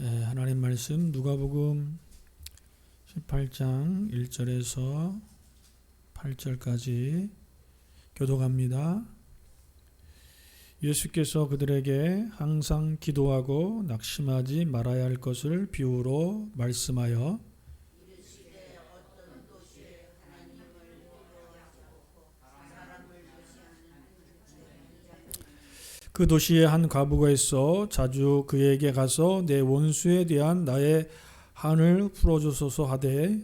하나님 말씀 누가복음 18장 1절에서 8절까지 교독합니다. 예수께서 그들에게 항상 기도하고 낙심하지 말아야 할 것을 비유로 말씀하여 그 도시에 한 과부가 있어 자주 그에게 가서 내 원수에 대한 나의 한을 풀어주소서 하되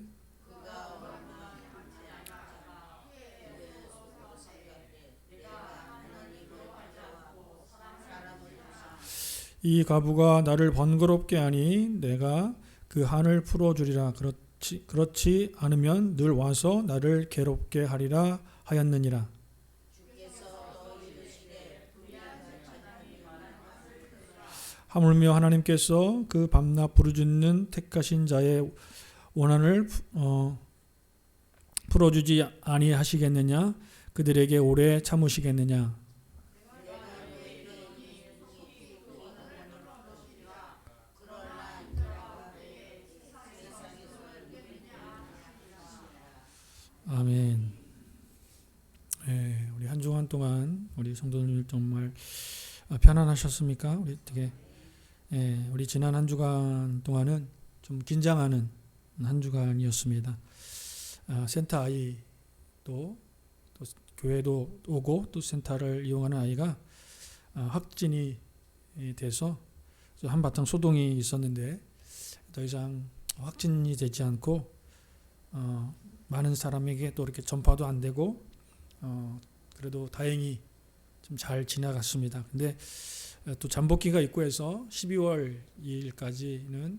이 과부가 나를 번거롭게 하니 내가 그 한을 풀어주리라. 그렇지 않으면 늘 와서 나를 괴롭게 하리라 하였느니라. 하물며 하나님께서 그 밤낮 부르짖는 택하신 자의 원한을 풀어주지 아니하시겠느냐? 그들에게 오래 참으시겠느냐? 아멘. 우리 한 주간 동안 우리 성도들 정말 편안하셨습니까? 우리 되게 우리 지난 한 주간 동안은 좀 긴장하는 한 주간이었습니다. 센터 아이도 또 교회도 오고 또 센터를 이용하는 아이가 확진이 돼서 한바탕 소동이 있었는데 더 이상 확진이 되지 않고 많은 사람에게 또 이렇게 전파도 안 되고 그래도 다행히 좀 잘 지나갔습니다. 근데 또 잠복기가 있고 해서 12월 2일까지는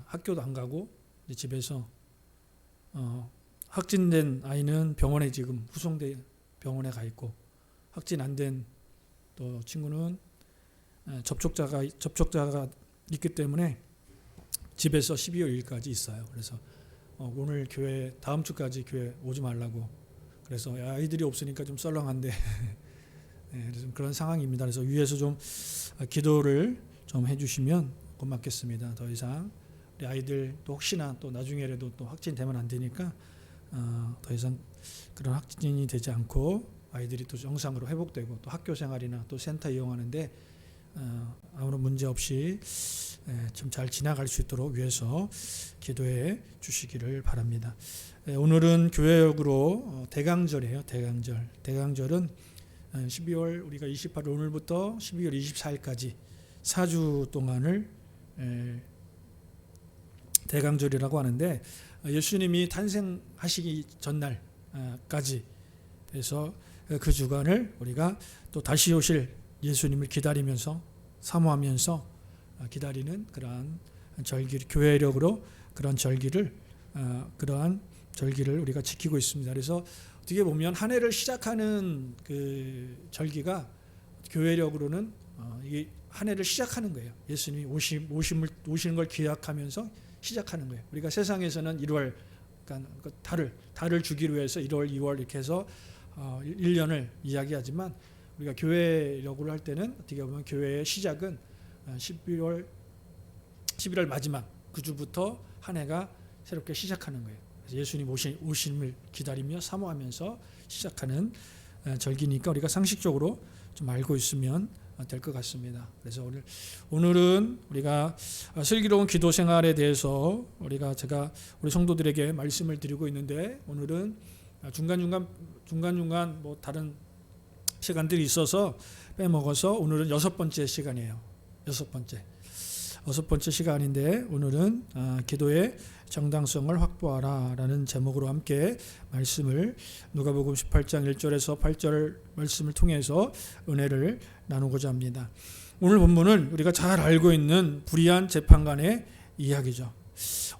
학교도 안 가고 집에서 확진된 아이는 병원에 지금 후송대 병원에 가 있고 확진 안 된 또 친구는 접촉자가 있기 때문에 집에서 12월 2일까지 있어요. 그래서 오늘 교회 다음 주까지 교회 오지 말라고 그래서 아이들이 없으니까 좀 썰렁한데 그래서 그런 상황입니다. 그래서 위에서 좀 기도를 좀 해주시면 고맙겠습니다. 더 이상 우리 아이들 또 혹시나 또 나중에라도 또 확진되면 안 되니까 더 이상 그런 확진이 되지 않고 아이들이 또 정상으로 회복되고 또 학교 생활이나 또 센터 이용하는데 아무런 문제 없이 좀 잘 지나갈 수 있도록 위해서 기도해 주시기를 바랍니다. 오늘은 교회역으로 대강절이에요. 대강절은 12월 우리가 28일 오늘부터 12월 24일까지 4주 동안을 대강절이라고 하는데 예수님이 탄생하시기 전날까지 해서 그 주간을 우리가 또 다시 오실 예수님을 기다리면서 사모하면서 기다리는 그러한 절기, 교회력으로 그러한 절기를 우리가 지키고 있습니다. 그래서 어떻게 보면 한 해를 시작하는 그 절기가 교회력으로는 이게 한 해를 시작하는 거예요. 예수님이 오시는 걸 기약하면서 시작하는 거예요. 우리가 세상에서는 1월, 그러니까 달을 주기로 해서 1월, 2월 이렇게 해서 1년을 이야기하지만 우리가 교회력으로 할 때는 어떻게 보면 교회의 시작은 11월 마지막 그 주부터 한 해가 새롭게 시작하는 거예요. 그래서 예수님 오심을 기다리며 사모하면서 시작하는 절기니까 우리가 상식적으로 좀 알고 있으면 될 것 같습니다. 그래서 오늘은 우리가 슬기로운 기도 생활에 대해서 제가 우리 성도들에게 말씀을 드리고 있는데 오늘은 중간중간 뭐 다른 시간들이 있어서 빼먹어서 오늘은 6번째 시간이에요. 6번째 시간인데 오늘은 기도의 정당성을 확보하라 라는 제목으로 함께 말씀을 누가복음 18장 1절에서 8절 말씀을 통해서 은혜를 나누고자 합니다. 오늘 본문은 우리가 잘 알고 있는 불의한 재판관의 이야기죠.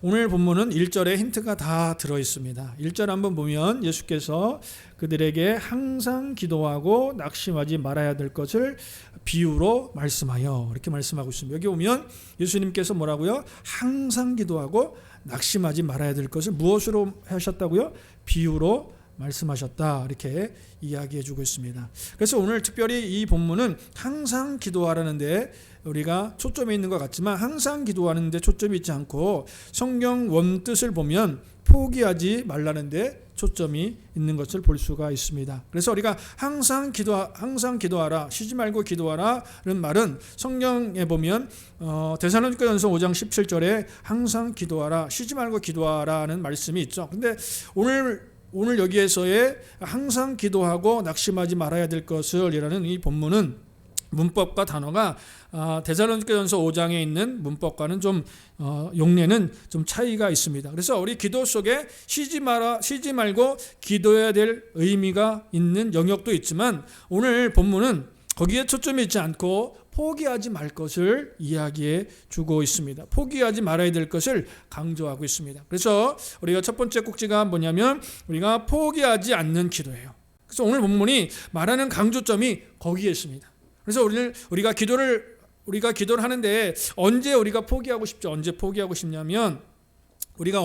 오늘 본문은 1절에 힌트가 다 들어있습니다. 1절 한번 보면 예수께서 그들에게 항상 기도하고 낙심하지 말아야 될 것을 비유로 말씀하여 이렇게 말씀하고 있습니다. 여기 오면 예수님께서 뭐라고요? 항상 기도하고 낙심하지 말아야 될 것을 무엇으로 하셨다고요? 비유로 말씀하셨다, 이렇게 이야기해 주고 있습니다. 그래서 오늘 특별히 이 본문은 항상 기도하라는데 우리가 초점이 있는 것 같지만 항상 기도하는데 초점이 있지 않고 성경 원뜻을 보면 포기하지 말라는데 초점이 있는 것을 볼 수가 있습니다. 그래서 우리가 항상 기도하라, 쉬지 말고 기도하라는 말은 성경에 보면 데살로니가전서 5장 17절에 항상 기도하라, 쉬지 말고 기도하라는 말씀이 있죠. 근데 오늘 여기에서의 항상 기도하고 낙심하지 말아야 될 것을 이라는 이 본문은 문법과 단어가 데살로니가전서 5장에 있는 문법과는 좀 용례는 좀 차이가 있습니다. 그래서 우리 기도 속에 쉬지 말고 기도해야 될 의미가 있는 영역도 있지만 오늘 본문은 거기에 초점이 있지 않고 포기하지 말 것을 이야기해 주고 있습니다. 포기하지 말아야 될 것을 강조하고 있습니다. 그래서 우리가 첫 번째 꼭지가 뭐냐면 우리가 포기하지 않는 기도예요. 그래서 오늘 본문이 말하는 강조점이 거기에 있습니다. 그래서 우리가 기도를 하는데 언제 우리가 포기하고 싶죠? 언제 포기하고 싶냐면 우리가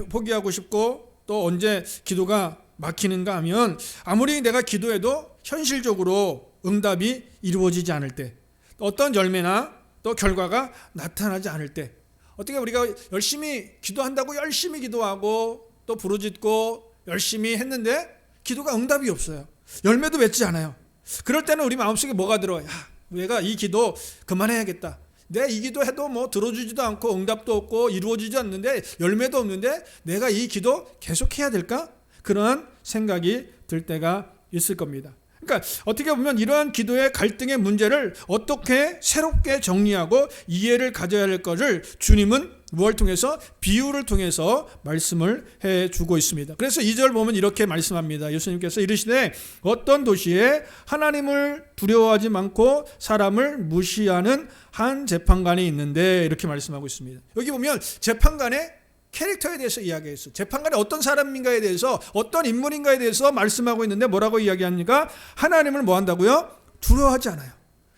포기하고 싶고 또 언제 기도가 막히는가 하면 아무리 내가 기도해도 현실적으로 응답이 이루어지지 않을 때, 어떤 열매나 또 결과가 나타나지 않을 때, 어떻게 우리가 열심히 기도한다고 열심히 기도하고 또 부르짖고 열심히 했는데 기도가 응답이 없어요. 열매도 맺지 않아요. 그럴 때는 우리 마음속에 뭐가 들어요? 내가 이 기도 그만해야겠다. 내가 이 기도해도 뭐 들어주지도 않고 응답도 없고 이루어지지 않는데 열매도 없는데 내가 이 기도 계속해야 될까? 그런 생각이 들 때가 있을 겁니다. 그러니까 어떻게 보면 이러한 기도의 갈등의 문제를 어떻게 새롭게 정리하고 이해를 가져야 할 것을 주님은 무엇을 통해서? 비유를 통해서 말씀을 해주고 있습니다. 그래서 2절 보면 이렇게 말씀합니다. 예수님께서 이르시되 어떤 도시에 하나님을 두려워하지 않고 사람을 무시하는 한 재판관이 있는데, 이렇게 말씀하고 있습니다. 여기 보면 재판관의 캐릭터에 대해서 이야기했어요. 재판관이 어떤 사람인가에 대해서, 어떤 인물인가에 대해서 말씀하고 있는데 뭐라고 이야기합니까? 하나님을 뭐 한다고요? 두려워하지 않아요.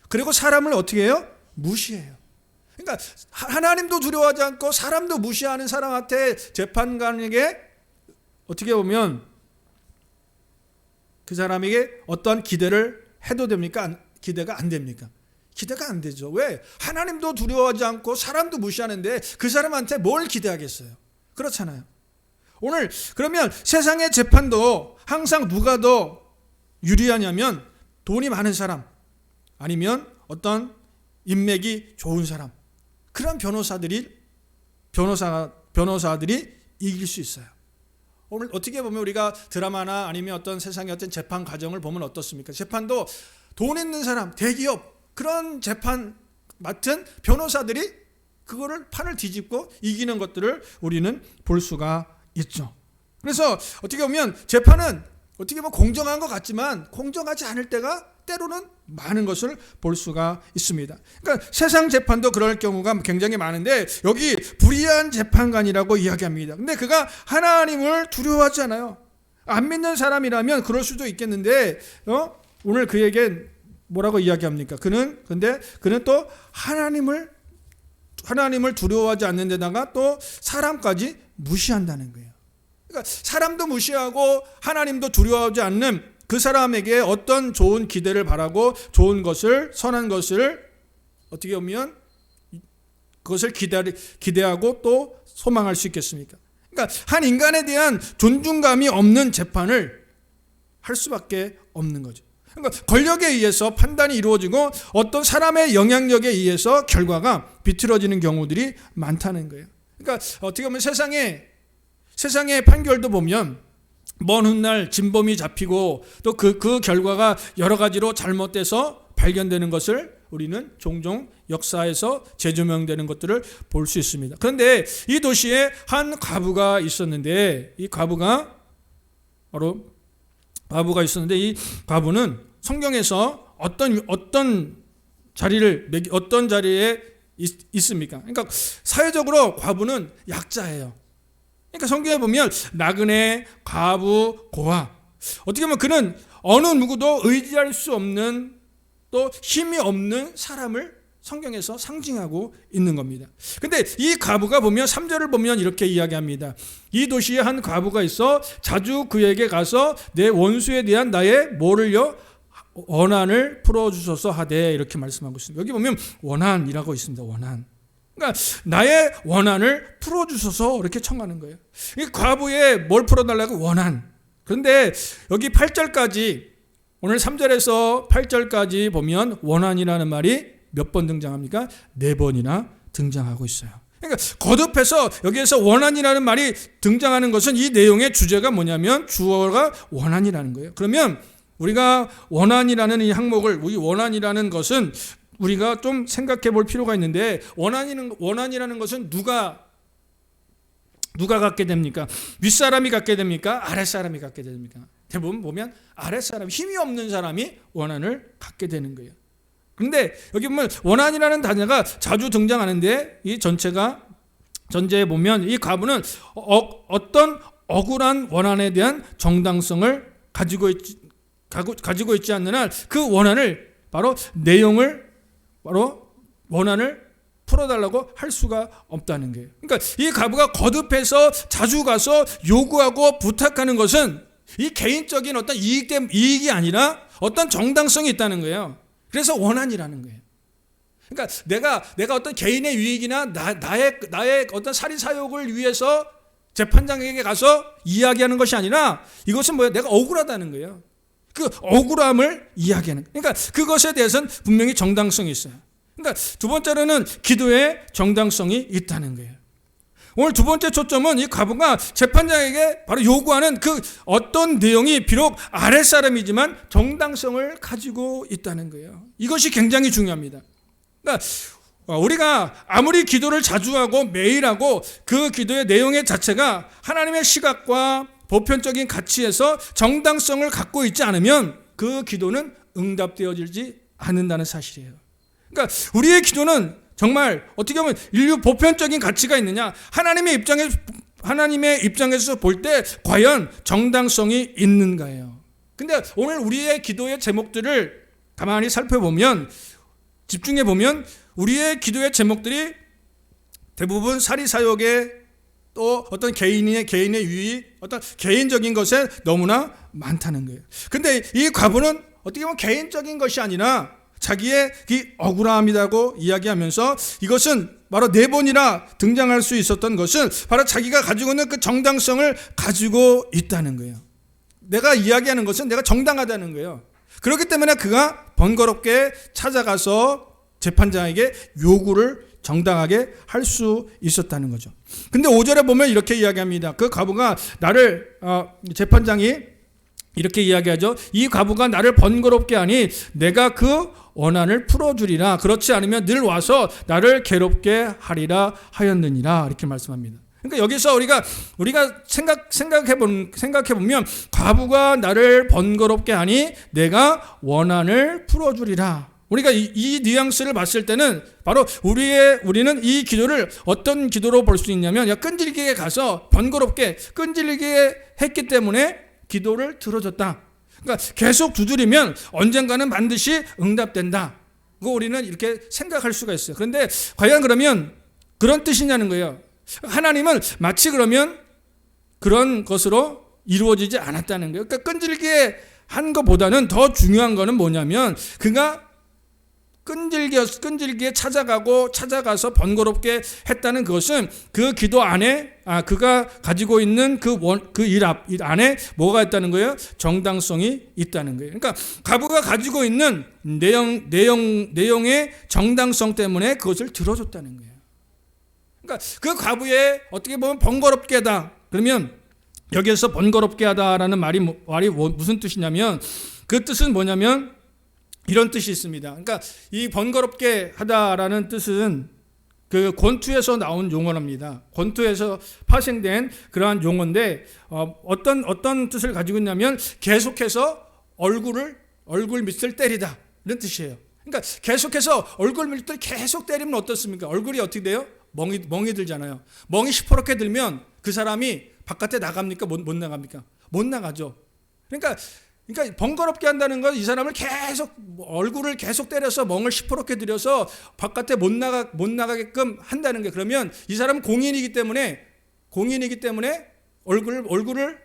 그리고 사람을 어떻게 해요? 무시해요. 그러니까 하나님도 두려워하지 않고 사람도 무시하는 사람한테 재판관에게 어떻게 보면 그 사람에게 어떤 기대를 해도 됩니까? 기대가 안 됩니까? 기대가 안 되죠. 왜? 하나님도 두려워하지 않고 사람도 무시하는데 그 사람한테 뭘 기대하겠어요? 그렇잖아요. 오늘 그러면 세상의 재판도 항상 누가 더 유리하냐면 돈이 많은 사람, 아니면 어떤 인맥이 좋은 사람, 그런 변호사들이 이길 수 있어요. 오늘 어떻게 보면 우리가 드라마나 아니면 어떤 세상의 어떤 재판 과정을 보면 어떻습니까? 재판도 돈 있는 사람, 대기업, 그런 재판 맡은 변호사들이 그거를 판을 뒤집고 이기는 것들을 우리는 볼 수가 있죠. 그래서 어떻게 보면 재판은 어떻게 보면 공정한 것 같지만 공정하지 않을 때가 때로는 많은 것을 볼 수가 있습니다. 그러니까 세상 재판도 그럴 경우가 굉장히 많은데 여기 불의한 재판관이라고 이야기합니다. 근데 그가 하나님을 두려워하지 않아요. 안 믿는 사람이라면 그럴 수도 있겠는데 오늘 그에게 뭐라고 이야기합니까? 그는 또 하나님을 두려워하지 않는 데다가 또 사람까지 무시한다는 거예요. 그러니까 사람도 무시하고 하나님도 두려워하지 않는 그 사람에게 어떤 좋은 기대를 바라고 좋은 것을, 선한 것을 어떻게 보면 그것을 기대하고 또 소망할 수 있겠습니까? 그러니까 한 인간에 대한 존중감이 없는 재판을 할 수밖에 없는 거죠. 그러니까 권력에 의해서 판단이 이루어지고 어떤 사람의 영향력에 의해서 결과가 비틀어지는 경우들이 많다는 거예요. 그러니까 어떻게 보면 세상의 판결도 보면 먼 훗날 진범이 잡히고 또 그 결과가 여러 가지로 잘못돼서 발견되는 것을 우리는 종종 역사에서 재조명되는 것들을 볼 수 있습니다. 그런데 이 도시에 한 과부가 있었는데 이 과부가 있었는데 이 과부는 성경에서 어떤 자리에 있습니까? 그러니까 사회적으로 과부는 약자예요. 그러니까 성경에 보면 나그네, 과부, 고아, 어떻게 보면 그는 어느 누구도 의지할 수 없는 또 힘이 없는 사람을 성경에서 상징하고 있는 겁니다. 근데 이 과부가 보면 3절을 보면 이렇게 이야기합니다. 이 도시에 한 과부가 있어 자주 그에게 가서 내 원수에 대한 나의 뭐를요? 원한을 풀어주소서 하되, 이렇게 말씀하고 있습니다. 여기 보면 원한이라고 있습니다. 원한. 그러니까 나의 원한을 풀어주소서 이렇게 청하는 거예요. 이 과부의 뭘 풀어달라고? 원한. 그런데 여기 8절까지, 오늘 3절에서 8절까지 보면 원한이라는 말이 몇 번 등장합니까? 4번이나 등장하고 있어요. 그러니까 거듭해서 여기에서 원한이라는 말이 등장하는 것은 이 내용의 주제가 뭐냐면 주어가 원한이라는 거예요. 그러면 우리가 원한이라는 이 항목을, 우리 원한이라는 것은 우리가 좀 생각해 볼 필요가 있는데, 원한이라는 것은 누가 갖게 됩니까? 윗사람이 갖게 됩니까? 아랫사람이 갖게 됩니까? 대부분 보면 아랫사람, 힘이 없는 사람이 원한을 갖게 되는 거예요. 그런데 여기 보면 원한이라는 단어가 자주 등장하는데, 이 전체에 보면 이 과부는 어떤 억울한 원한에 대한 정당성을 가지고 있지 않는 한 그 원한을 원한을 풀어달라고 할 수가 없다는 거예요. 그러니까 이 과부가 거듭해서 자주 가서 요구하고 부탁하는 것은 이 개인적인 어떤 이익이 아니라 어떤 정당성이 있다는 거예요. 그래서 원한이라는 거예요. 그러니까 내가 어떤 개인의 유익이나 나의 어떤 사리사욕을 위해서 재판장에게 가서 이야기하는 것이 아니라, 이것은 뭐예요? 내가 억울하다는 거예요. 그 억울함을 이야기하는 거예요. 그러니까 그것에 대해서는 분명히 정당성이 있어요. 그러니까 두 번째로는 기도의 정당성이 있다는 거예요. 오늘 두 번째 초점은 이 과부가 재판장에게 바로 요구하는 그 어떤 내용이 비록 아랫사람이지만 정당성을 가지고 있다는 거예요. 이것이 굉장히 중요합니다. 그러니까 우리가 아무리 기도를 자주 하고 매일 하고 그 기도의 내용의 자체가 하나님의 시각과 보편적인 가치에서 정당성을 갖고 있지 않으면 그 기도는 응답되어지지 않는다는 사실이에요. 그러니까 우리의 기도는 정말 어떻게 보면 인류 보편적인 가치가 있느냐, 하나님의 입장에서 볼 때 과연 정당성이 있는가요? 근데 오늘 우리의 기도의 제목들을 가만히 살펴보면, 집중해 보면 우리의 기도의 제목들이 대부분 사리사욕에, 또 어떤 개인의 유익, 어떤 개인적인 것에 너무나 많다는 거예요. 근데 이 과부는 어떻게 보면 개인적인 것이 아니라 자기의 이 억울함이라고 이야기하면서, 이것은 바로 4번이나 등장할 수 있었던 것은 바로 자기가 가지고 있는 그 정당성을 가지고 있다는 거예요. 내가 이야기하는 것은 내가 정당하다는 거예요. 그렇기 때문에 그가 번거롭게 찾아가서 재판장에게 요구를 정당하게 할 수 있었다는 거죠. 근데 5절에 보면 이렇게 이야기합니다. 그 과부가 재판장이 이렇게 이야기하죠. 이 과부가 나를 번거롭게 하니 내가 그 원한을 풀어주리라. 그렇지 않으면 늘 와서 나를 괴롭게 하리라 하였느니라. 이렇게 말씀합니다. 그러니까 여기서 우리가 생각해 보면 과부가 나를 번거롭게 하니 내가 원한을 풀어주리라. 우리가 이 뉘앙스를 봤을 때는 바로 우리는 이 기도를 어떤 기도로 볼 수 있냐면, 끈질기게 가서 번거롭게 끈질기게 했기 때문에 기도를 들어줬다. 그러니까 계속 두드리면 언젠가는 반드시 응답된다. 그거 우리는 이렇게 생각할 수가 있어요. 그런데 과연 그러면 그런 뜻이냐는 거예요. 하나님은 마치 그러면 그런 것으로 이루어지지 않았다는 거예요. 그러니까 끈질기게 한 것보다는 더 중요한 거는 뭐냐면, 그가 끈질기게 찾아가서 번거롭게 했다는 것은 그 기도 안에, 그가 가지고 있는 그 일 안에 뭐가 있다는 거예요? 정당성이 있다는 거예요. 그러니까 과부가 가지고 있는 내용의 정당성 때문에 그것을 들어줬다는 거예요. 그러니까 그 과부의 어떻게 보면 번거롭게 하다. 그러면 여기에서 번거롭게 하다라는 말이 무슨 뜻이냐면, 그 뜻은 뭐냐면 이런 뜻이 있습니다. 그러니까 이 번거롭게 하다라는 뜻은 그 권투에서 나온 용어랍니다. 권투에서 파생된 그러한 용어인데, 어떤 뜻을 가지고 있냐면 계속해서 얼굴 밑을 때리다, 이런 뜻이에요. 그러니까 계속해서 얼굴 밑을 계속 때리면 어떻습니까? 얼굴이 어떻게 돼요? 멍이 들잖아요. 멍이 시퍼렇게 들면 그 사람이 바깥에 나갑니까? 못 나갑니까? 못 나가죠. 그러니까 그러니까 번거롭게 한다는 건 이 사람을 계속 얼굴을 계속 때려서 멍을 시퍼렇게 들여서 바깥에 못 나가게끔 한다는 게, 그러면 이 사람은 공인이기 때문에 얼굴을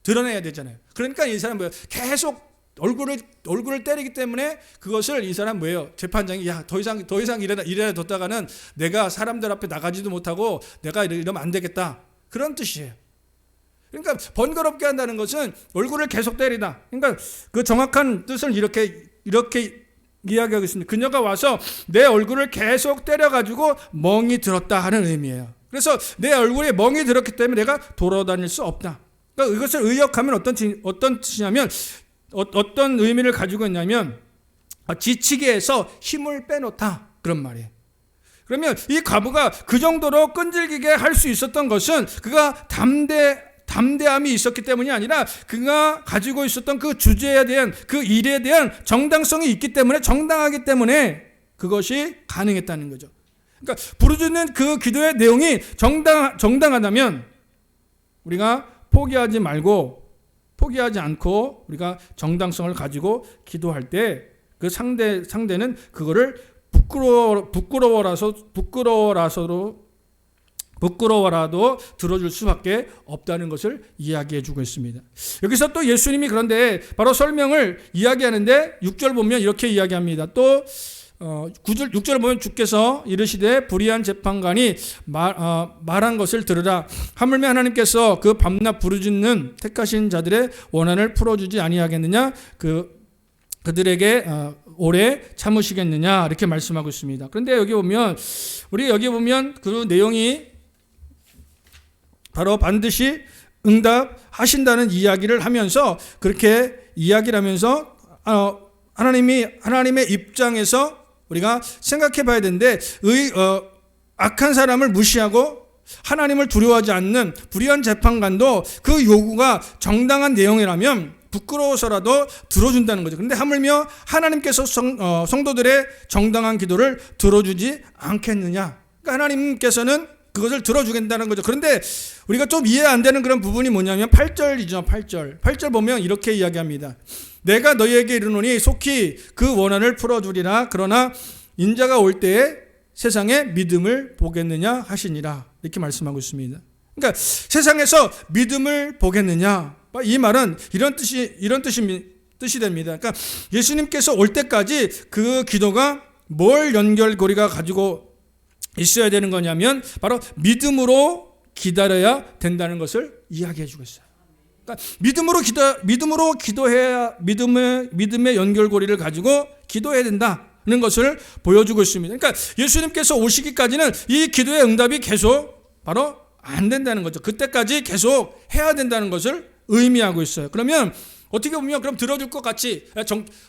드러내야 되잖아요. 그러니까 이 사람 뭐예요? 계속 얼굴을 때리기 때문에 그것을 이 사람 뭐예요? 재판장이 야, 더 이상 이래 뒀다가는 내가 사람들 앞에 나가지도 못하고 내가 이러면 안 되겠다. 그런 뜻이에요. 그러니까 번거롭게 한다는 것은 얼굴을 계속 때리다. 그러니까 그 정확한 뜻을 이렇게 이야기하고 있습니다. 그녀가 와서 내 얼굴을 계속 때려가지고 멍이 들었다 하는 의미예요. 그래서 내 얼굴에 멍이 들었기 때문에 내가 돌아다닐 수 없다. 그러니까 이것을 의역하면 어떤 뜻이냐면, 어떤 의미를 가지고 있냐면 지치게 해서 힘을 빼놓다, 그런 말이에요. 그러면 이 과부가 그 정도로 끈질기게 할 수 있었던 것은 그가 담대함이 있었기 때문이 아니라 그가 가지고 있었던 그 주제에 대한, 그 일에 대한 정당성이 있기 때문에, 정당하기 때문에 그것이 가능했다는 거죠. 그러니까 부르짖는 그 기도의 내용이 정당하다면 우리가 포기하지 않고 우리가 정당성을 가지고 기도할 때 그 상대는 그거를 부끄러워라도 들어줄 수밖에 없다는 것을 이야기해 주고 있습니다. 여기서 또 예수님이 그런데 바로 설명을 이야기하는데 6절 보면 이렇게 이야기합니다. 또 6절 보면 주께서 이르시되 불의한 재판관이 말한 것을 들으라. 하물며 하나님께서 그 밤낮 부르짖는 택하신 자들의 원한을 풀어주지 아니하겠느냐, 그들에게 오래 참으시겠느냐, 이렇게 말씀하고 있습니다. 그런데 여기 보면 그 내용이 바로 반드시 응답하신다는 이야기를 하면서, 그렇게 이야기를 하면서 하나님의 입장에서 우리가 생각해 봐야 되는데, 악한 사람을 무시하고 하나님을 두려워하지 않는 불의한 재판관도 그 요구가 정당한 내용이라면 부끄러워서라도 들어준다는 거죠. 그런데 하물며 하나님께서 성도들의 정당한 기도를 들어주지 않겠느냐. 그러니까 하나님께서는 그것을 들어주겠다는 거죠. 그런데 우리가 좀 이해 안 되는 그런 부분이 뭐냐면 8절이죠. 8절 보면 이렇게 이야기합니다. 내가 너희에게 이르노니 속히 그 원한을 풀어주리라. 그러나 인자가 올 때에 세상에 믿음을 보겠느냐 하시니라. 이렇게 말씀하고 있습니다. 그러니까 세상에서 믿음을 보겠느냐, 이 말은 이런 뜻이 됩니다. 그러니까 예수님께서 올 때까지 그 기도가 뭘 연결고리가 가지고 있어야 되는 거냐면 바로 믿음으로 기다려야 된다는 것을 이야기해 주고 있어요. 그러니까 믿음으로 기도해야, 믿음의 연결고리를 가지고 기도해야 된다는 것을 보여주고 있습니다. 그러니까 예수님께서 오시기까지는 이 기도의 응답이 계속 바로 안 된다는 거죠. 그때까지 계속 해야 된다는 것을 의미하고 있어요. 그러면 어떻게 보면 그럼 들어줄 것 같이,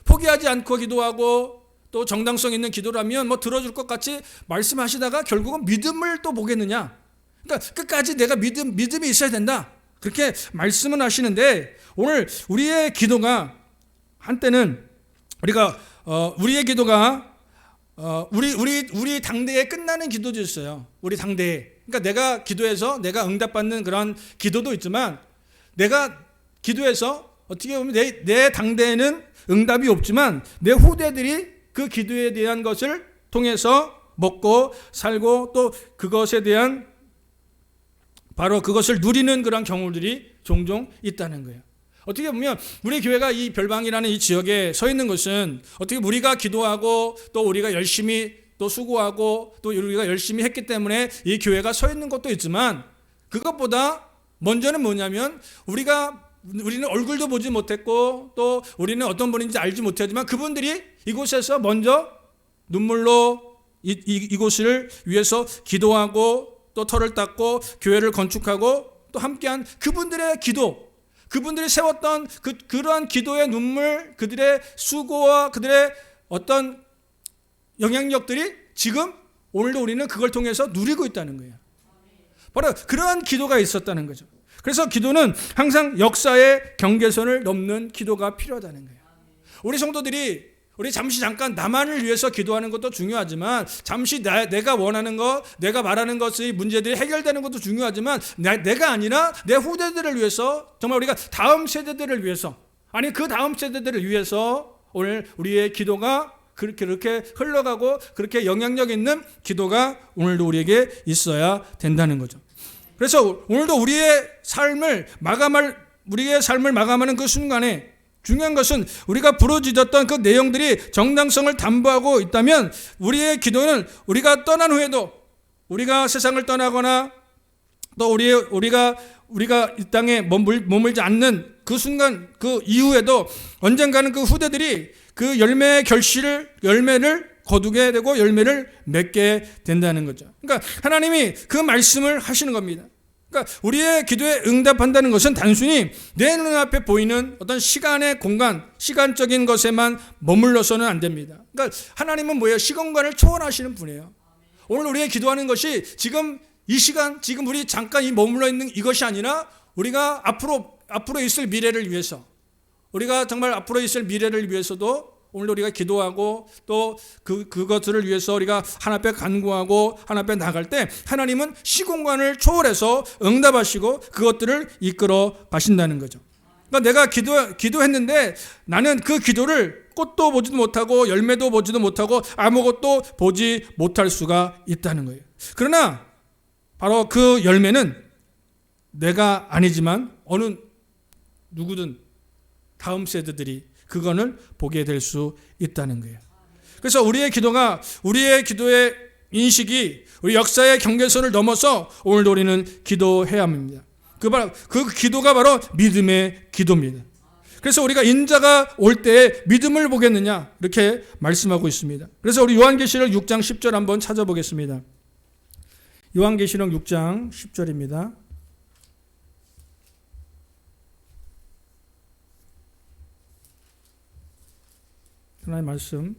포기하지 않고 기도하고 또 정당성 있는 기도라면 들어줄 것 같이 말씀하시다가 결국은 믿음을 또 보겠느냐. 그러니까 끝까지 내가 믿음이 있어야 된다, 그렇게 말씀은 하시는데, 오늘 우리의 기도가 한때는 우리의 기도가 우리 당대에 끝나는 기도도 있어요. 우리 당대에. 그러니까 내가 기도해서 내가 응답받는 그런 기도도 있지만, 내가 기도해서 어떻게 보면 내 당대에는 응답이 없지만 내 후대들이 그 기도에 대한 것을 통해서 먹고 살고 또 그것에 대한 바로 그것을 누리는 그런 경우들이 종종 있다는 거예요. 어떻게 보면 우리 교회가 이 별방이라는 이 지역에 서 있는 것은 어떻게 우리가 기도하고 또 우리가 열심히 또 수고하고 또 우리가 열심히 했기 때문에 이 교회가 서 있는 것도 있지만, 그것보다 먼저는 뭐냐면 우리는 얼굴도 보지 못했고 또 우리는 어떤 분인지 알지 못하지만 그분들이 이곳에서 먼저 눈물로 이곳을 위해서 기도하고 또 터를 닦고 교회를 건축하고 또 함께한 그분들의 기도, 그분들이 세웠던 그러한 기도의 눈물, 그들의 수고와 그들의 어떤 영향력들이 지금 오늘도 우리는 그걸 통해서 누리고 있다는 거예요. 바로 그러한 기도가 있었다는 거죠. 그래서 기도는 항상 역사의 경계선을 넘는 기도가 필요하다는 거예요. 우리 성도들이 잠깐 나만을 위해서 기도하는 것도 중요하지만, 잠시 내가 원하는 것, 내가 말하는 것의 문제들이 해결되는 것도 중요하지만, 내가 아니라 내 후대들을 위해서, 정말 우리가 다음 세대들을 위해서 아니 그 다음 세대들을 위해서 오늘 우리의 기도가 그렇게 흘러가고 그렇게 영향력 있는 기도가 오늘도 우리에게 있어야 된다는 거죠. 그래서 오늘도 우리의 삶을 마감하는 그 순간에 중요한 것은 우리가 부르짖었던 그 내용들이 정당성을 담보하고 있다면 우리의 기도는 우리가 떠난 후에도 우리가 세상을 떠나거나 또 우리가 이 땅에 머물지 않는 그 순간 그 이후에도 언젠가는 그 후대들이 그 열매를 거두게 되고 열매를 맺게 된다는 거죠. 그러니까 하나님이 그 말씀을 하시는 겁니다. 그러니까 우리의 기도에 응답한다는 것은 단순히 내 눈앞에 보이는 어떤 시간의 공간, 시간적인 것에만 머물러서는 안 됩니다. 그러니까 하나님은 뭐예요? 시공간을 초월하시는 분이에요. 오늘 우리의 기도하는 것이 지금 이 시간, 지금 우리 잠깐 머물러 있는 이것이 아니라 우리가 앞으로 있을 미래를 위해서, 우리가 정말 앞으로 있을 미래를 위해서도 오늘 우리가 기도하고 또 그것들을 위해서 우리가 하나님 앞에 간구하고 하나님 앞에 나갈 때 하나님은 시공간을 초월해서 응답하시고 그것들을 이끌어 가신다는 거죠. 그러니까 내가 기도했는데 나는 그 기도를 꽃도 보지도 못하고 열매도 보지도 못하고 아무것도 보지 못할 수가 있다는 거예요. 그러나 바로 그 열매는 내가 아니지만 어느 누구든 다음 세대들이 그거를 보게 될 수 있다는 거예요. 그래서 우리의 기도의 인식이 우리 역사의 경계선을 넘어서 오늘도 우리는 기도해야 합니다. 그 기도가 바로 믿음의 기도입니다. 그래서 우리가 인자가 올 때에 믿음을 보겠느냐 이렇게 말씀하고 있습니다. 그래서 우리 요한계시록 6장 10절 한번 찾아보겠습니다. 요한계시록 6장 10절입니다. 하나님의 말씀.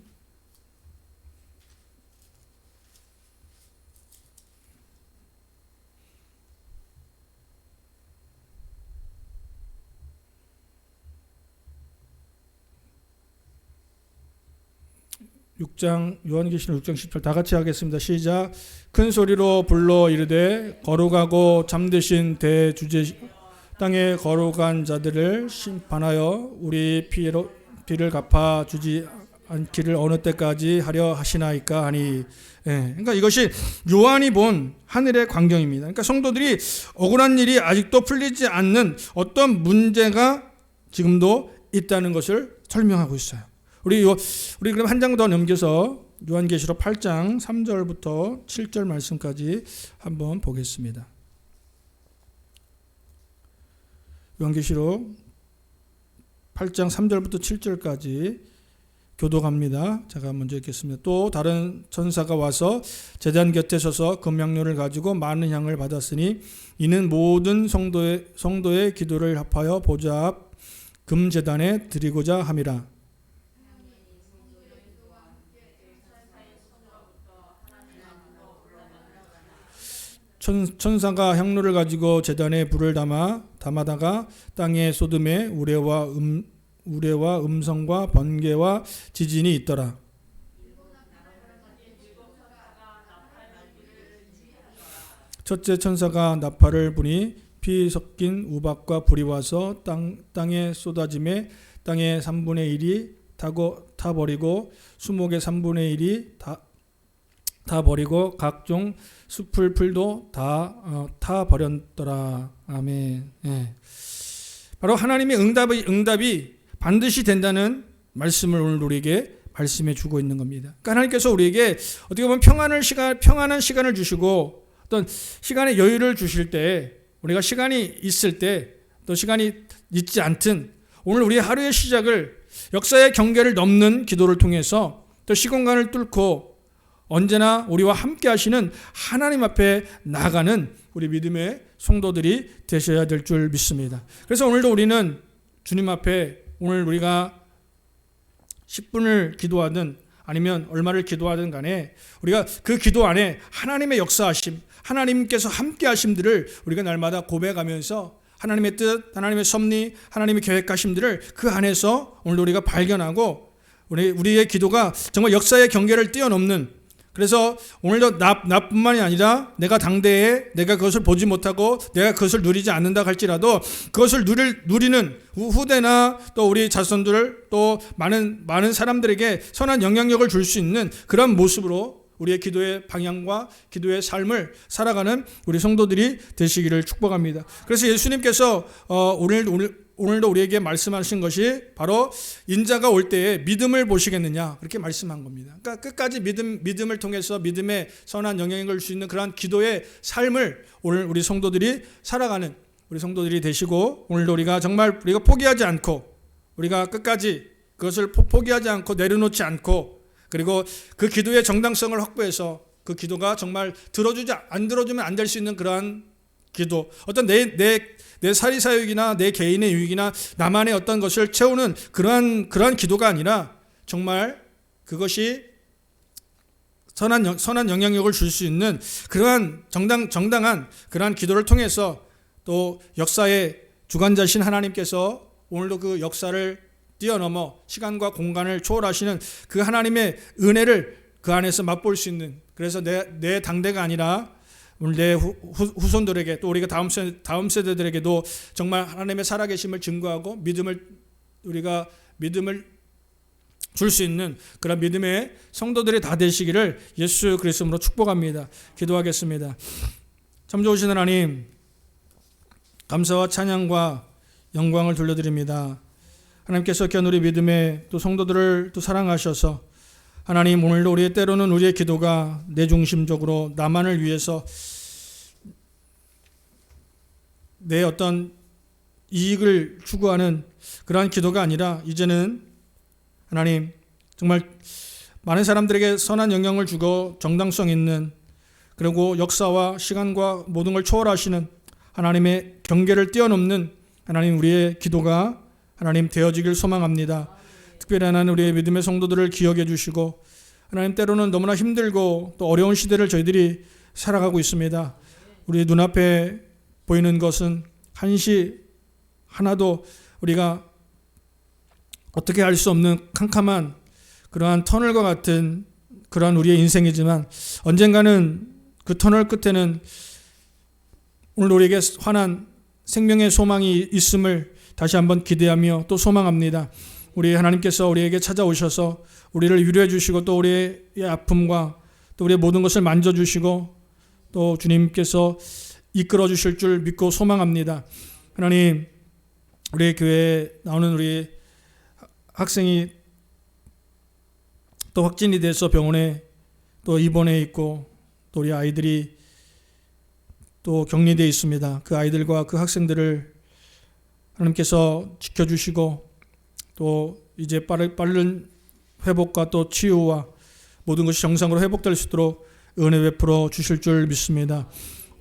요한계시록 6장 10절 다 같이 하겠습니다. 시작. 큰 소리로 불러 이르되 거룩하고 참되신 대주제 땅에 거룩한 자들을 심판하여 우리 피를 갚아 주지 않기를 어느 때까지 하려 하시나이까 하니. 그러니까 이것이 요한이 본 하늘의 광경입니다. 그러니까 성도들이 억울한 일이 아직도 풀리지 않는 어떤 문제가 지금도 있다는 것을 설명하고 있어요. 우리 그럼 한 장 더 넘겨서 요한계시록 8장 3절부터 7절 말씀까지 한번 보겠습니다. 요한계시록 8장 3절부터 7절까지 교독합니다. 제가 먼저 읽겠습니다. 또 다른 천사가 와서 제단 곁에 서서 금향료를 가지고 많은 향을 받았으니 이는 모든 성도의 기도를 합하여 보좌 앞 금제단에 드리고자 함이라. 천사가 향로를 가지고 제단에 불을 담아다가 땅에 쏟음에 우레와 음성과 번개와 지진이 있더라. 첫째 천사가 나팔을 부니 피 섞인 우박과 불이 와서 땅에 쏟아짐에 땅의 3분의 1이 타버리고 수목의 3분의 1이 다 버리고 각종 숲을 풀도 다 타버렸더라. 아멘. 바로 하나님의 응답이 반드시 된다는 말씀을 오늘 우리에게 말씀해 주고 있는 겁니다. 그러니까 하나님께서 우리에게 어떻게 보면 평안한 시간을 주시고 어떤 시간의 여유를 주실 때, 우리가 시간이 있을 때 또 시간이 있지 않든 오늘 우리의 하루의 시작을 역사의 경계를 넘는 기도를 통해서 또 시공간을 뚫고 언제나 우리와 함께 하시는 하나님 앞에 나아가는 우리 믿음의 성도들이 되셔야 될 줄 믿습니다. 그래서 오늘도 우리는 주님 앞에 오늘 우리가 10분을 기도하든 아니면 얼마를 기도하든 간에 우리가 그 기도 안에 하나님의 역사하심, 하나님께서 함께 하심들을 우리가 날마다 고백하면서 하나님의 뜻, 하나님의 섭리, 하나님의 계획하심들을 그 안에서 오늘도 우리가 발견하고 우리의 기도가 정말 역사의 경계를 뛰어넘는 그래서 오늘도 나뿐만이 아니라 내가 당대에 내가 그것을 보지 못하고 내가 그것을 누리지 않는다 할지라도 그것을 누리는 후대나 또 우리 자손들 또 많은 사람들에게 선한 영향력을 줄 수 있는 그런 모습으로 우리의 기도의 방향과 기도의 삶을 살아가는 우리 성도들이 되시기를 축복합니다. 그래서 예수님께서 오늘도 우리에게 말씀하신 것이 바로 인자가 올 때에 믿음을 보시겠느냐 그렇게 말씀한 겁니다. 그러니까 끝까지 믿음을 통해서 믿음의 선한 영향력을 줄 수 있는 그러한 기도의 삶을 오늘 우리 성도들이 살아가는 우리 성도들이 되시고 오늘도 우리가 정말 우리가 포기하지 않고 우리가 끝까지 그것을 포기하지 않고 내려놓지 않고 그리고 그 기도의 정당성을 확보해서 그 기도가 정말 안 들어주면 안 될 수 있는 그러한 기도, 어떤 내 사리사욕이나 내 개인의 유익이나 나만의 어떤 것을 채우는 그러한 기도가 아니라 정말 그것이 선한 영향력을 줄 수 있는 그러한 정당한 그러한 기도를 통해서 또 역사의 주관자신 하나님께서 오늘도 그 역사를 뛰어넘어 시간과 공간을 초월하시는 그 하나님의 은혜를 그 안에서 맛볼 수 있는, 그래서 내 당대가 아니라 오늘 내 후손들에게 또 우리가 다음 세대들에게도 정말 하나님의 살아계심을 증거하고 우리가 믿음을 줄 수 있는 그런 믿음의 성도들이 다 되시기를 예수 그리스도로 축복합니다. 기도하겠습니다. 참 좋으신 하나님, 감사와 찬양과 영광을 돌려드립니다. 하나님께서 우리 믿음의 또 성도들을 또 사랑하셔서 하나님 오늘도 때로는 우리의 기도가 내 중심적으로 나만을 위해서 내 어떤 이익을 추구하는 그러한 기도가 아니라 이제는 하나님 정말 많은 사람들에게 선한 영향을 주고 정당성 있는, 그리고 역사와 시간과 모든 걸 초월하시는 하나님의 경계를 뛰어넘는 하나님 우리의 기도가 하나님 되어지길 소망합니다. 특별히 하나님 우리의 믿음의 성도들을 기억해 주시고 하나님 때로는 너무나 힘들고 또 어려운 시대를 저희들이 살아가고 있습니다. 우리 눈앞에 보이는 것은 한시 하나도 우리가 어떻게 알 수 없는 캄캄한 그러한 터널과 같은 그러한 우리의 인생이지만 언젠가는 그 터널 끝에는 오늘 우리에게 환한 생명의 소망이 있음을 다시 한번 기대하며 또 소망합니다. 우리 하나님께서 우리에게 찾아오셔서 우리를 위로해 주시고 또 우리의 아픔과 또 우리의 모든 것을 만져주시고 또 주님께서 이끌어 주실 줄 믿고 소망합니다. 하나님, 우리 교회에 나오는 우리 학생이 또 확진이 돼서 병원에 또 입원해 있고 또 우리 아이들이 또 격리되어 있습니다. 그 아이들과 그 학생들을 하나님께서 지켜주시고 또 이제 빠른 회복과 또 치유와 모든 것이 정상으로 회복될 수 있도록 은혜 베풀어 주실 줄 믿습니다.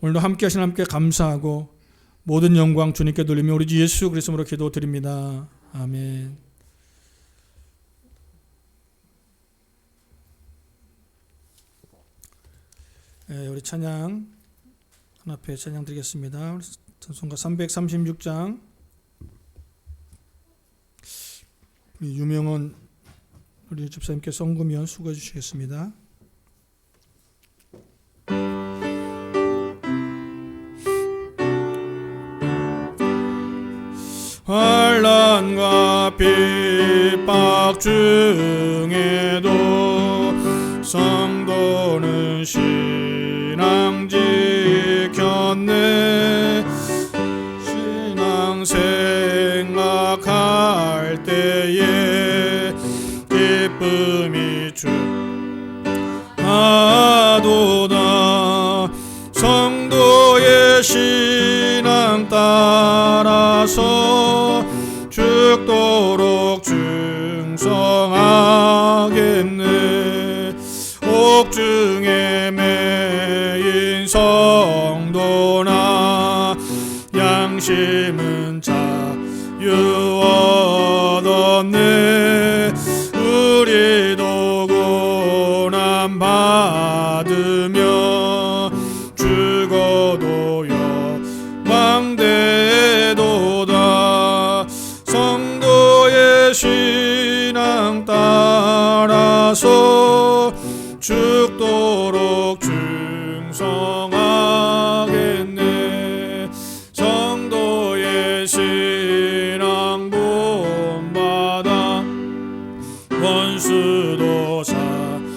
오늘도 함께 하신 하나님께 감사하고 모든 영광 주님께 돌리며 우리 주 예수 그리스도로 기도드립니다. 아멘. 우리 찬양 앞에 찬양 드리겠습니다. 찬송가 336장 우리 유명한 우리 집사님께 성금연 수고해 주시겠습니다. 환난과 핍박 중에도 성도는 신앙 지켰네. 신앙 생각할 때에 기쁨이 주하도다. 성도의 신앙 따라서 죽도록 충성하겠네. 옥중에 매인 성도나 양심은 자유 얻었네. 우리도 고난 받으며 죽어도 영광되도다. 성도의 신앙 따라서 죽도 충성하겠네. 성도의 신앙 본받아 원수도 사랑하겠네.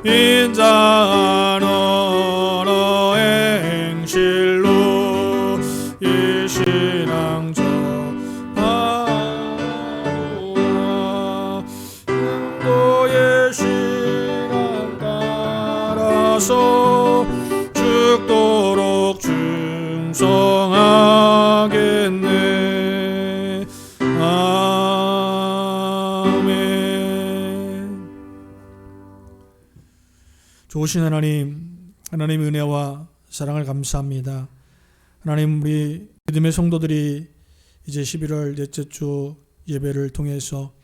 인자한 언어 행실로 이 신앙 전하노라. 성도의 신앙 따라서 죽도록 충성하겠네. 아멘. 좋으신 하나님, 하나님의 은혜와 사랑을 감사합니다. 하나님, 우리 믿음의 성도들이 이제 11월 넷째 주 예배를 통해서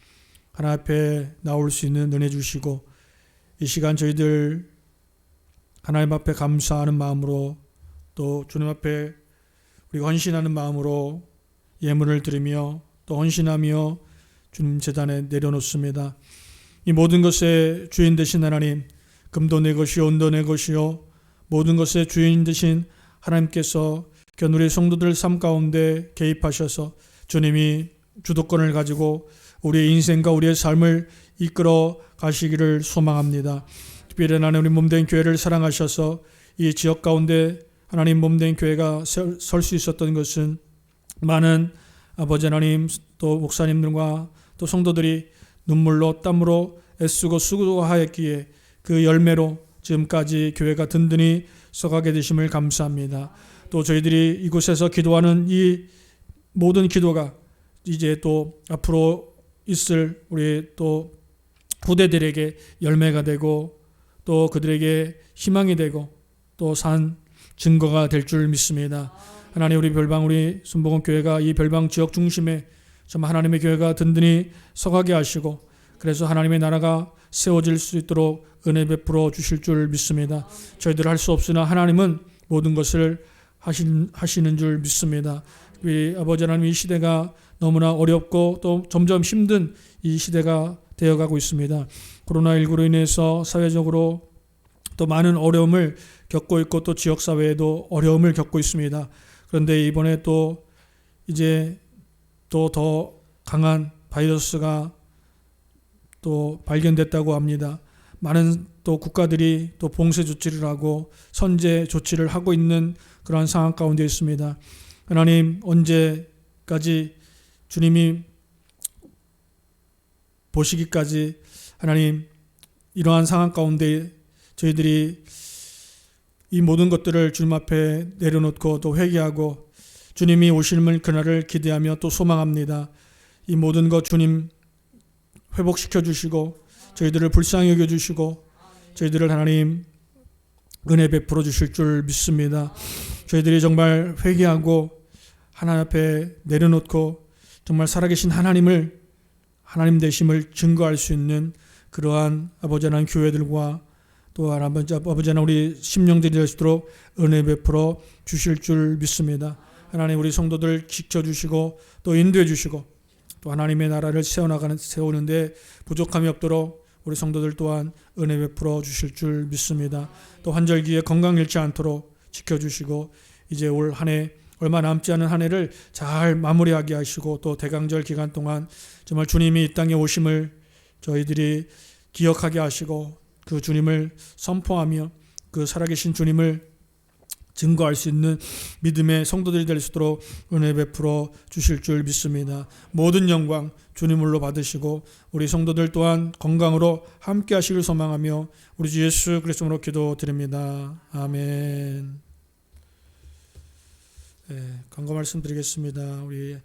하나님 앞에 나올 수 있는 은혜 주시고, 이 시간 저희들 하나님 앞에 감사하는 마음으로, 또 주님 앞에 우리가 헌신하는 마음으로 예물을 드리며 또 헌신하며 주님 제단에 내려놓습니다. 이 모든 것의 주인 되신 하나님, 금도 내 것이요 은도 내 것이요 모든 것의 주인 되신 하나님께서 우리 성도들 삶 가운데 개입하셔서 주님이 주도권을 가지고 우리의 인생과 우리의 삶을 이끌어 가시기를 소망합니다. 특별히 하나님, 우리 몸된 교회를 사랑하셔서 이 지역 가운데 하나님 몸된 교회가 설 수 있었던 것은 많은 아버지 하나님, 또 목사님들과 또 성도들이 눈물로 땀으로 애쓰고 수고하였기에 그 열매로 지금까지 교회가 든든히 서가게 되심을 감사합니다. 또 저희들이 이곳에서 기도하는 이 모든 기도가 이제 또 앞으로 있을 우리 또 후대들에게 열매가 되고 또 그들에게 희망이 되고 또 산 증거가 될 줄 믿습니다. 하나님, 우리 별방, 우리 순복음 교회가 이 별방 지역 중심에 정말 하나님의 교회가 든든히 서가게 하시고, 그래서 하나님의 나라가 세워질 수 있도록 은혜 베풀어 주실 줄 믿습니다. 저희들 할 수 없으나 하나님은 모든 것을 하시는 줄 믿습니다. 우리 아버지 하나님, 이 시대가 너무나 어렵고 또 점점 힘든 이 시대가 되어가고 있습니다. 코로나19로 인해서 사회적으로 또 많은 어려움을 겪고 있고 또 지역사회에도 어려움을 겪고 있습니다. 그런데 이번에 또 이제 또 더 강한 바이러스가 또 발견됐다고 합니다. 많은 또 국가들이 또 봉쇄 조치를 하고 선제 조치를 하고 있는 그러한 상황 가운데 있습니다. 하나님, 언제까지 주님이 보시기까지 하나님 이러한 상황 가운데 저희들이 이 모든 것들을 주님 앞에 내려놓고 또 회개하고 주님이 오실 그날을 기대하며 또 소망합니다. 이 모든 것 주님 회복시켜 주시고 저희들을 불쌍히 여겨 주시고 저희들을 하나님 은혜 베풀어 주실 줄 믿습니다. 저희들이 정말 회개하고 하나님 앞에 내려놓고 정말 살아계신 하나님 되심을 증거할 수 있는 그러한 아버지 하나님 교회들과 또 아버지 하나님 우리 심령들이 될 수 있도록 은혜 베풀어 주실 줄 믿습니다. 하나님, 우리 성도들 지켜주시고 또 인도해 주시고 또 하나님의 나라를 세우는데 부족함이 없도록 우리 성도들 또한 은혜 베풀어 주실 줄 믿습니다. 또 환절기에 건강 잃지 않도록 지켜주시고 이제 올 한 해 얼마 남지 않은 한 해를 잘 마무리하게 하시고 또 대강절 기간 동안 정말 주님이 이 땅에 오심을 저희들이 기억하게 하시고 그 주님을 선포하며 그 살아계신 주님을 증거할 수 있는 믿음의 성도들이 될 수 있도록 은혜 베풀어 주실 줄 믿습니다. 모든 영광 주님으로 받으시고 우리 성도들 또한 건강으로 함께 하시길 소망하며 우리 주 예수 그리스도로 기도드립니다. 아멘. 광고 말씀드리겠습니다. 우리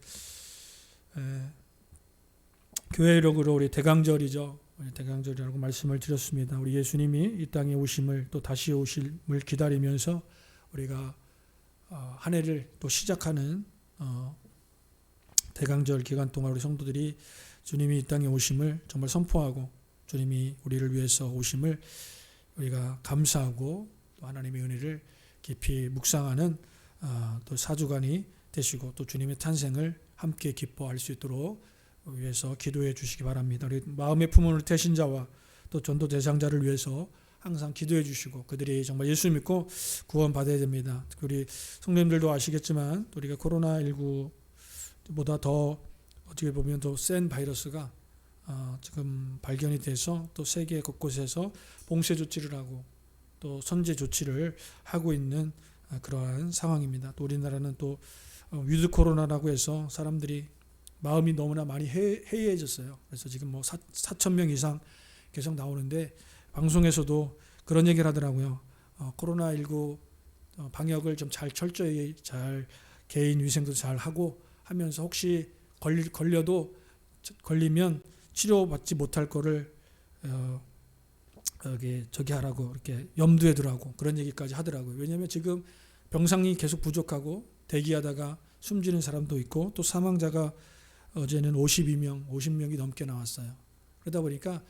교회 이력으로 우리 대강절이죠. 대강절이라고 말씀을 드렸습니다. 우리 예수님이 이 땅에 오심을 또 다시 오심을 기다리면서 우리가 한 해를 또 시작하는 대강절 기간 동안 우리 성도들이 주님이 이 땅에 오심을 정말 선포하고 주님이 우리를 위해서 오심을 우리가 감사하고 또 하나님의 은혜를 깊이 묵상하는 또 4주간이 되시고 또 주님의 탄생을 함께 기뻐할 수 있도록 위해서 기도해 주시기 바랍니다. 우리 마음의 품은 태신자와 또 전도 대상자를 위해서 항상 기도해 주시고 그들이 정말 예수 믿고 구원 받아야 됩니다. 우리 성도님들도 아시겠지만 우리가 코로나19보다 더 어떻게 보면 더 센 바이러스가 지금 발견이 돼서 또 세계 곳곳에서 봉쇄 조치를 하고 또 선제 조치를 하고 있는 그러한 상황입니다. 또 우리나라는 또 위드 코로나라고 해서 사람들이 마음이 너무나 많이 해이해졌어요. 그래서 지금 뭐 4,000명 이상 계속 나오는데 방송에서도 그런 얘기를 하더라고요. 코로나19 방역을 좀 잘 철저히 잘 개인 위생도 잘 하고 하면서 혹시 걸리면 치료받지 못할 거를 저기 하라고 이렇게 염두에 두라고 그런 얘기까지 하더라고요. 왜냐하면 지금 병상이 계속 부족하고 대기하다가 숨지는 사람도 있고 또 사망자가 어제는 50명이 넘게 나왔어요. 그러다 보니까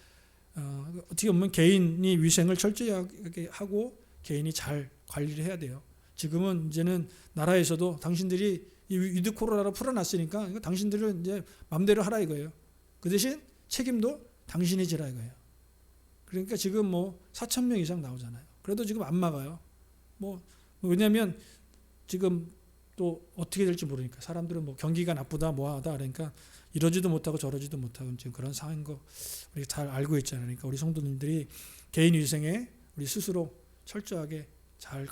어떻게 보면 개인이 위생을 철저하게 하고 개인이 잘 관리를 해야 돼요. 지금은 이제는 나라에서도 당신들이 이 위드 코로나로 풀어놨으니까 이거 당신들은 이제 마음대로 하라 이거예요. 그 대신 책임도 당신이 지라 이거예요. 그러니까 지금 뭐 4,000명 이상 나오잖아요. 그래도 지금 안 막아요. 왜냐하면 지금 또 어떻게 될지 모르니까 사람들은 뭐 경기가 나쁘다 뭐하다 그러니까 이러지도 못하고 저러지도 못하고 지금 그런 상황인 거 우리가 잘 알고 있잖아요. 그러니까 우리 성도님들이 개인 위생에 우리 스스로 철저하게 잘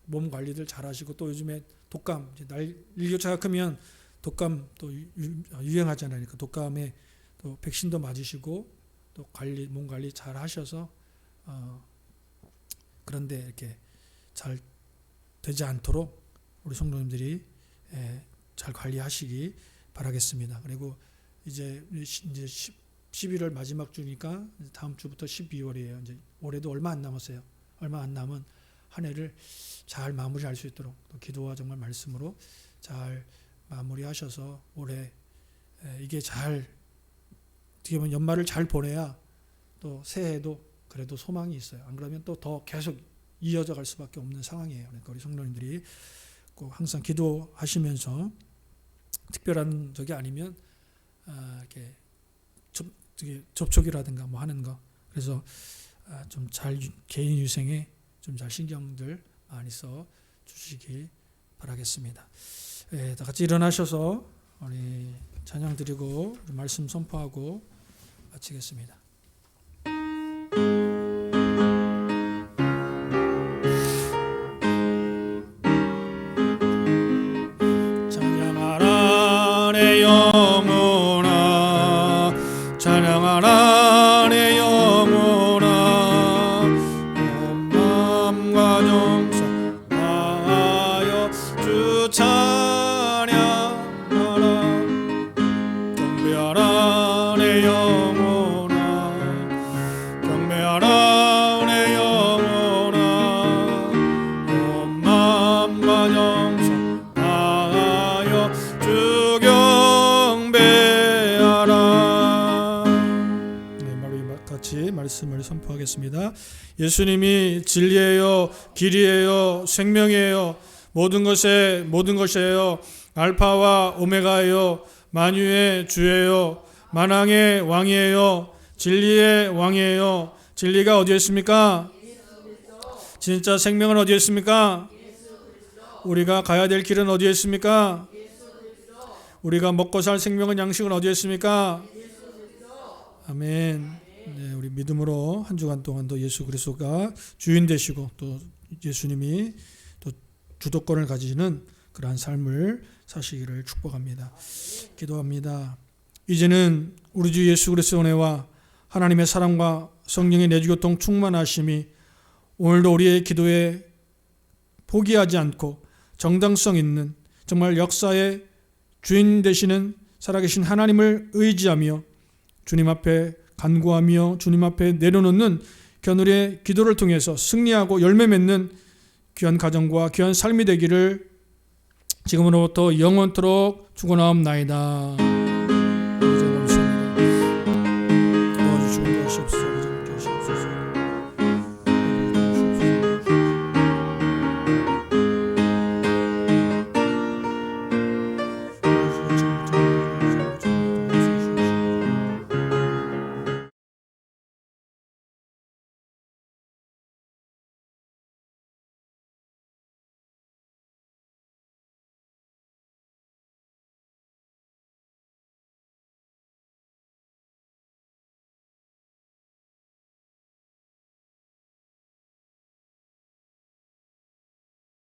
몸 관리들 잘 하시고 또 요즘에 독감 이제 일교차가 크면 독감 또 유행하잖아요. 그러니까 독감에 또 백신도 맞으시고 또 몸 관리 잘 하셔서 그런데 이렇게 잘 되지 않도록 우리 성도님들이 잘 관리하시기 바라겠습니다. 그리고 이제 11월 마지막 주니까 다음 주부터 12월이에요. 이제 올해도 얼마 안 남았어요. 얼마 안 남은 한 해를 잘 마무리할 수 있도록 또 기도와 정말 말씀으로 잘 마무리하셔서 올해 이게 잘 어떻게 보면 연말을 잘 보내야 또 새해도 그래도 소망이 있어요. 안 그러면 또 더 계속 이어져 갈 수밖에 없는 상황이에요. 그러니까 우리 성도님들이 꼭 항상 기도하시면서 특별한 적이 아니면 이렇게 접촉이라든가 뭐 하는 거 그래서 좀 잘 개인 위생에 좀 잘 신경들 많이 써 주시기 바라겠습니다. 다 같이 일어나셔서 우리 찬양 드리고 말씀 선포하고 마치겠습니다. 찬양하라 내 영혼아 찬양하라 내 영혼아 온 마음과 정성 다하여 주 찬양하라 경배하라 내 영혼아 경배하라 내 영혼아 온 마음과 정성 다하여 주 경배하라. 같이 말씀을 선포하겠습니다. 예수님이 진리예요, 길이에요, 생명이에요. 모든 것이에요. 알파와 오메가예요. 만유의 주예요. 만왕의 왕이에요. 진리의 왕이에요. 진리가 어디에 있습니까? 진짜 생명은 어디에 있습니까? 우리가 가야 될 길은 어디에 있습니까? 우리가 먹고 살 생명은 양식은 어디에 있습니까? 아멘. 네, 우리 믿음으로 한 주간 동안도 예수 그리스도가 주인 되시고 또 예수님이 또 주도권을 가지시는 그러한 삶을 사시기를 축복합니다. 기도합니다. 이제는 우리 주 예수 그리스도의 은혜와 하나님의 사랑과 성령의 내주교통 충만하심이 오늘도 우리의 기도에 포기하지 않고 정당성 있는 정말 역사의 주인 되시는 살아계신 하나님을 의지하며 주님 앞에 간구하며 주님 앞에 내려놓는 겨누리의 기도를 통해서 승리하고 열매 맺는 귀한 가정과 귀한 삶이 되기를 지금으로부터 영원토록 축원하옵나이다.